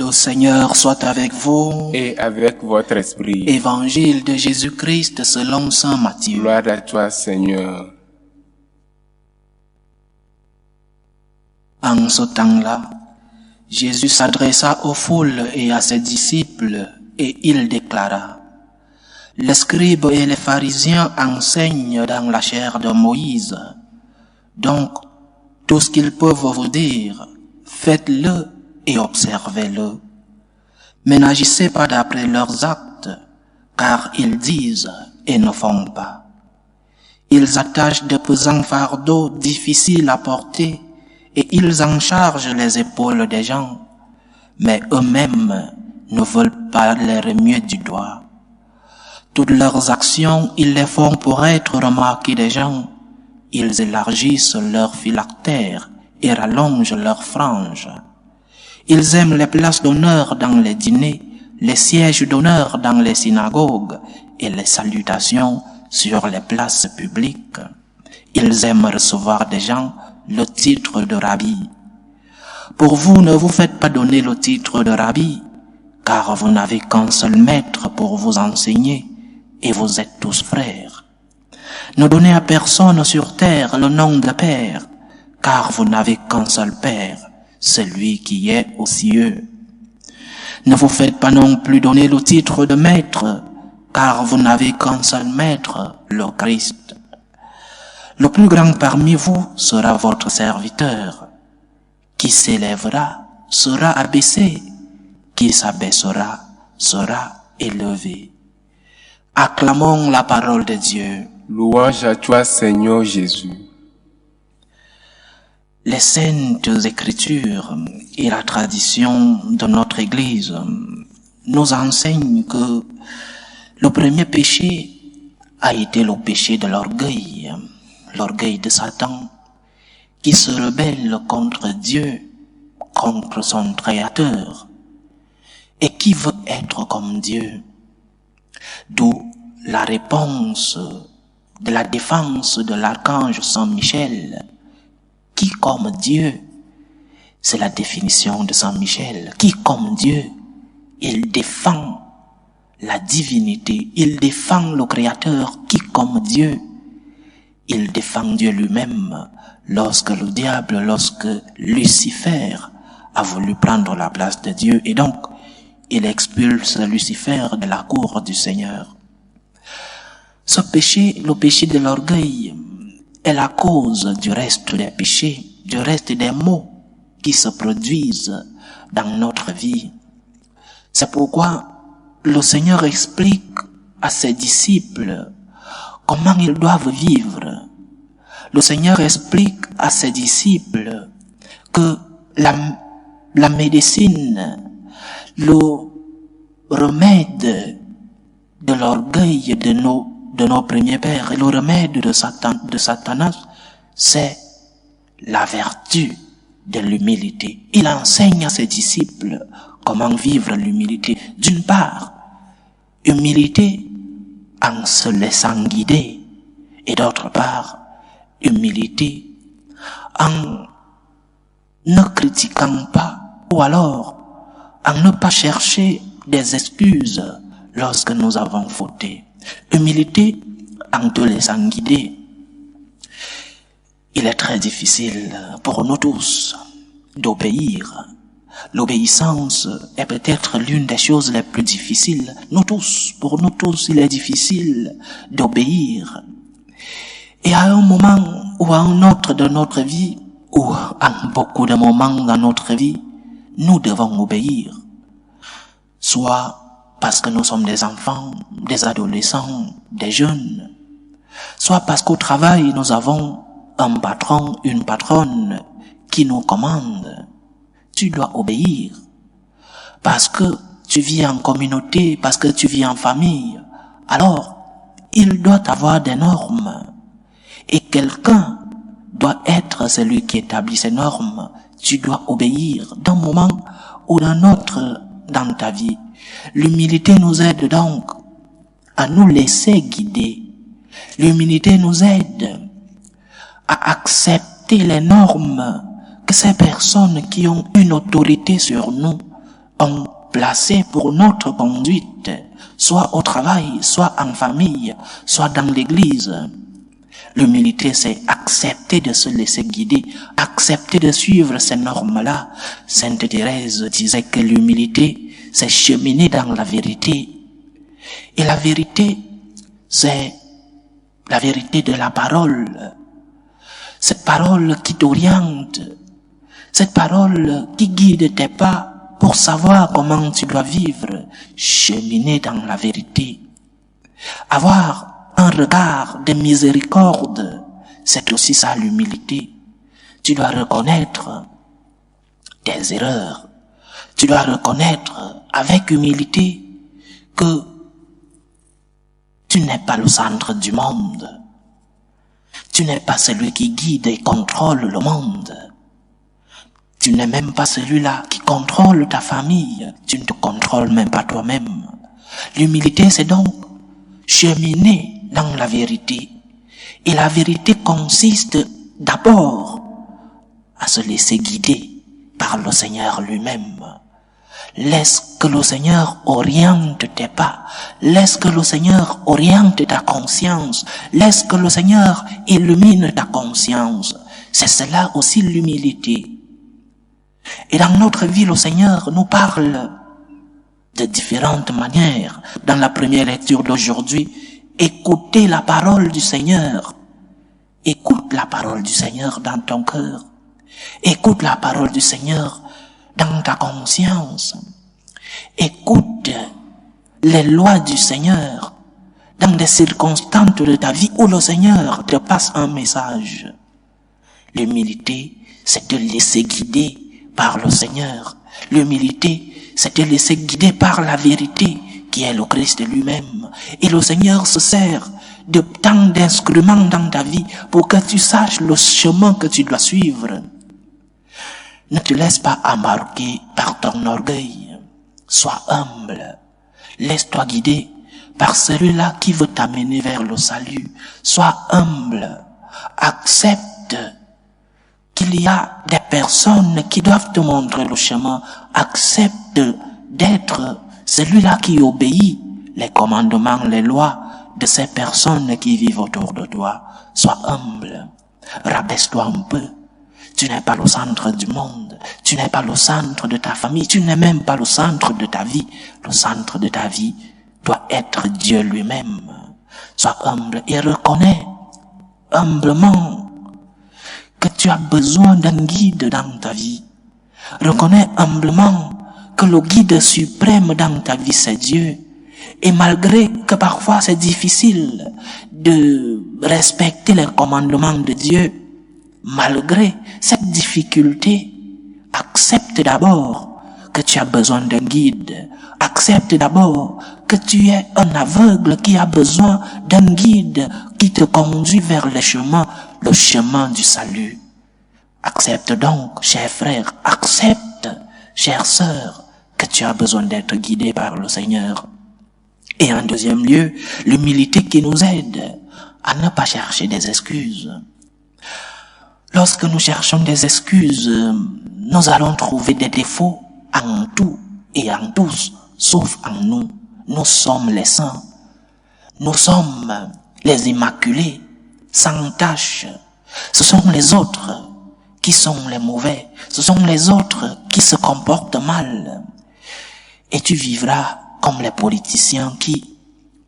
Le Seigneur soit avec vous. Et avec votre esprit. Évangile de Jésus-Christ selon saint Matthieu. Gloire à toi, Seigneur. En ce temps-là, Jésus s'adressa aux foules et à ses disciples et il déclara: les scribes et les pharisiens enseignent dans la chair de Moïse. Donc, tout ce qu'ils peuvent vous dire, faites-le et observez-le. Mais n'agissez pas d'après leurs actes, car ils disent et ne font pas. Ils attachent de pesants fardeaux difficiles à porter et ils en chargent les épaules des gens, mais eux-mêmes ne veulent pas les remuer du doigt. Toutes leurs actions, ils les font pour être remarqués des gens. Ils élargissent leurs phylactères et rallongent leurs franges. Ils aiment les places d'honneur dans les dîners, les sièges d'honneur dans les synagogues et les salutations sur les places publiques. Ils aiment recevoir des gens le titre de rabbi. Pour vous, ne vous faites pas donner le titre de rabbi, car vous n'avez qu'un seul maître pour vous enseigner, et vous êtes tous frères. Ne donnez à personne sur terre le nom de Père, car vous n'avez qu'un seul Père, celui qui est aux cieux. Ne vous faites pas non plus donner le titre de Maître, car vous n'avez qu'un seul Maître, le Christ. Le plus grand parmi vous sera votre serviteur. Qui s'élèvera sera abaissé, qui s'abaissera sera élevé. Acclamons la parole de Dieu. Louange à toi, Seigneur Jésus. Les saintes écritures et la tradition de notre Église nous enseignent que le premier péché a été le péché de l'orgueil de Satan, qui se rebelle contre Dieu, contre son Créateur, et qui veut être comme Dieu. D'où la réponse de la défense de l'archange Saint Michel, qui comme Dieu, c'est la définition de Saint Michel, qui comme Dieu, il défend la divinité, il défend le Créateur, qui comme Dieu, il défend Dieu lui-même lorsque Lucifer a voulu prendre la place de Dieu, et donc il expulse Lucifer de la cour du Seigneur. Ce péché, le péché de l'orgueil, est la cause du reste des péchés, du reste des maux qui se produisent dans notre vie. C'est pourquoi le Seigneur explique à ses disciples comment ils doivent vivre. Le Seigneur explique à ses disciples que la médecine, le remède de l'orgueil de nos premiers pères et le remède de Satanas, c'est la vertu de l'humilité. Il enseigne à ses disciples comment vivre l'humilité. D'une part, humilité en se laissant guider, et d'autre part, humilité en ne critiquant pas, ou alors en ne pas chercher des excuses lorsque nous avons fauté. Humilité en te laissant guider. Il est très difficile pour nous tous d'obéir. L'obéissance est peut-être l'une des choses les plus difficiles. Pour nous tous, il est difficile d'obéir. Et à un moment ou à un autre de notre vie, ou à beaucoup de moments dans notre vie, nous devons obéir. Soit parce que nous sommes des enfants, des adolescents, des jeunes. Soit parce qu'au travail, nous avons un patron, une patronne qui nous commande. Tu dois obéir. Parce que tu vis en communauté, parce que tu vis en famille. Alors, il doit avoir des normes. Et quelqu'un doit être celui qui établit ces normes. Tu dois obéir d'un moment ou d'un autre dans ta vie. L'humilité nous aide donc à nous laisser guider. L'humilité nous aide à accepter les normes que ces personnes qui ont une autorité sur nous ont placé pour notre conduite, soit au travail, soit en famille, soit dans l'église. L'humilité, c'est accepter de se laisser guider, accepter de suivre ces normes-là. Sainte Thérèse disait que l'humilité, c'est cheminer dans la vérité. Et la vérité, c'est la vérité de la parole. Cette parole qui t'oriente, cette parole qui guide tes pas pour savoir comment tu dois vivre, cheminer dans la vérité. Avoir un regard de miséricorde, c'est aussi ça l'humilité. Tu dois reconnaître tes erreurs. Tu dois reconnaître avec humilité que tu n'es pas le centre du monde. Tu n'es pas celui qui guide et contrôle le monde. Tu n'es même pas celui-là qui contrôle ta famille. Tu ne te contrôles même pas toi-même. L'humilité, c'est donc cheminer dans la vérité. Et la vérité consiste d'abord à se laisser guider par le Seigneur lui-même. Laisse que le Seigneur oriente tes pas. Laisse que le Seigneur oriente ta conscience. Laisse que le Seigneur illumine ta conscience. C'est cela aussi l'humilité. Et dans notre vie, le Seigneur nous parle de différentes manières. Dans la première lecture d'aujourd'hui, écoutez la parole du Seigneur. Écoute la parole du Seigneur dans ton cœur. Écoute la parole du Seigneur dans ta conscience. Écoute les lois du Seigneur dans des circonstances de ta vie où le Seigneur te passe un message. L'humilité, c'est te laisser guider par le Seigneur. L'humilité, c'est te laisser guider par la vérité qui est le Christ lui-même. Et le Seigneur se sert de tant d'instruments dans ta vie pour que tu saches le chemin que tu dois suivre. Ne te laisse pas embarquer par ton orgueil. Sois humble. Laisse-toi guider par celui-là qui veut t'amener vers le salut. Sois humble. Accepte qu'il y a des personnes qui doivent te montrer le chemin. Accepte d'être celui-là qui obéit les commandements, les lois de ces personnes qui vivent autour de toi. Sois humble. Rabaisse-toi un peu. Tu n'es pas le centre du monde. Tu n'es pas le centre de ta famille. Tu n'es même pas le centre de ta vie. Le centre de ta vie doit être Dieu lui-même. Sois humble et reconnais humblement que tu as besoin d'un guide dans ta vie. Reconnais humblement que le guide suprême dans ta vie, c'est Dieu. Et malgré que parfois c'est difficile de respecter les commandements de Dieu, malgré cette difficulté, accepte d'abord que tu as besoin d'un guide. Accepte d'abord que tu es un aveugle qui a besoin d'un guide qui te conduit vers le chemin du salut. Accepte donc, cher frère, accepte, chère sœur, que tu as besoin d'être guidé par le Seigneur. Et en deuxième lieu, l'humilité qui nous aide à ne pas chercher des excuses. Lorsque nous cherchons des excuses, nous allons trouver des défauts en tout et en tous, sauf en nous. Nous sommes les saints. Nous sommes les immaculés, sans tache. Ce sont les autres qui sont les mauvais. Ce sont les autres qui se comportent mal. Et tu vivras comme les politiciens qui,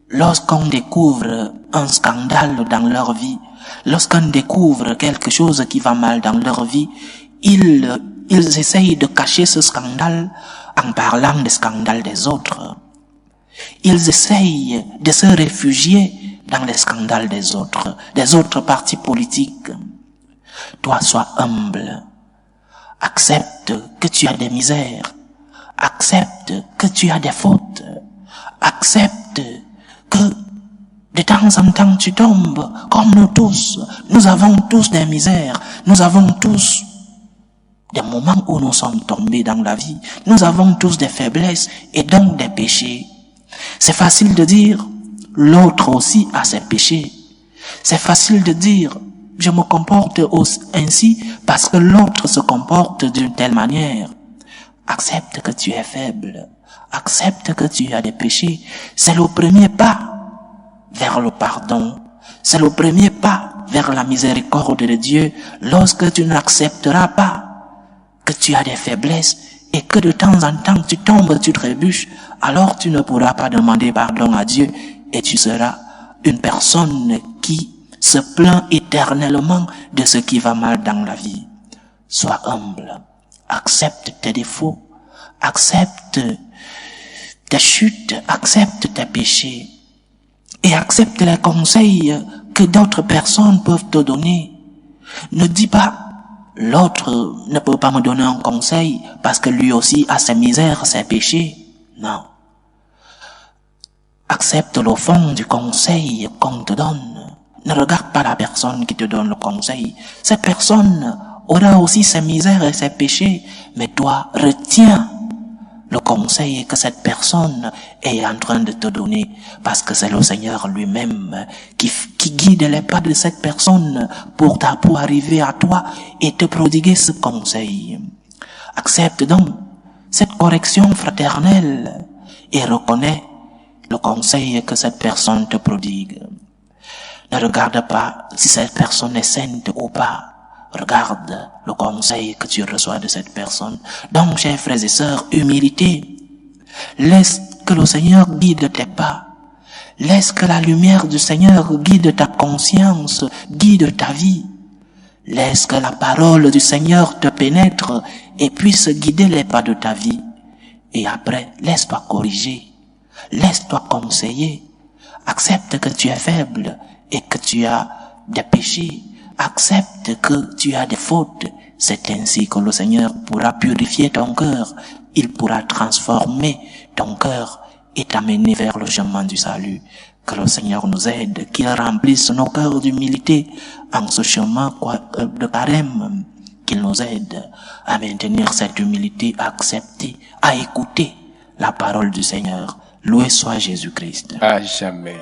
lorsqu'on découvre un scandale dans leur vie, lorsqu'on découvre quelque chose qui va mal dans leur vie, ils essayent de cacher ce scandale en parlant des scandales des autres. Ils essayent de se réfugier dans les scandales des autres partis politiques. Toi, sois humble. Accepte que tu as des misères. Accepte que tu as des fautes. Accepte que de temps en temps tu tombes, comme nous tous. Nous avons tous des misères. Nous avons tous des moments où nous sommes tombés dans la vie. Nous avons tous des faiblesses et donc des péchés. C'est facile de dire, l'autre aussi a ses péchés. C'est facile de dire, je me comporte ainsi parce que l'autre se comporte d'une telle manière. Accepte que tu es faible. Accepte que tu as des péchés. C'est le premier pas vers le pardon. C'est le premier pas vers la miséricorde de Dieu lorsque tu n'accepteras pas que tu as des faiblesses et que de temps en temps tu tombes, tu trébuches, alors tu ne pourras pas demander pardon à Dieu et tu seras une personne qui se plaint éternellement de ce qui va mal dans la vie. Sois humble, accepte tes défauts, accepte tes chutes, accepte tes péchés et accepte les conseils que d'autres personnes peuvent te donner. Ne dis pas, l'autre ne peut pas me donner un conseil parce que lui aussi a ses misères, ses péchés. Non. Accepte le fond du conseil qu'on te donne. Ne regarde pas la personne qui te donne le conseil. Cette personne aura aussi ses misères et ses péchés, mais toi, retiens le conseil que cette personne est en train de te donner, parce que c'est le Seigneur lui-même qui guide les pas de cette personne pour arriver à toi et te prodiguer ce conseil. Accepte donc cette correction fraternelle et reconnais le conseil que cette personne te prodigue. Ne regarde pas si cette personne est sainte ou pas. Regarde le conseil que tu reçois de cette personne. Donc, chers frères et sœurs, humilité. Laisse que le Seigneur guide tes pas. Laisse que la lumière du Seigneur guide ta conscience, guide ta vie. Laisse que la parole du Seigneur te pénètre et puisse guider les pas de ta vie. Et après, laisse-toi corriger. Laisse-toi conseiller. Accepte que tu es faible et que tu as des péchés. Accepte que tu as des fautes. C'est ainsi que le Seigneur pourra purifier ton cœur. Il pourra transformer ton cœur et t'amener vers le chemin du salut. Que le Seigneur nous aide, qu'il remplisse nos cœurs d'humilité en ce chemin de carême. Qu'il nous aide à maintenir cette humilité, à accepter, à écouter la parole du Seigneur. Loué soit Jésus-Christ. À jamais.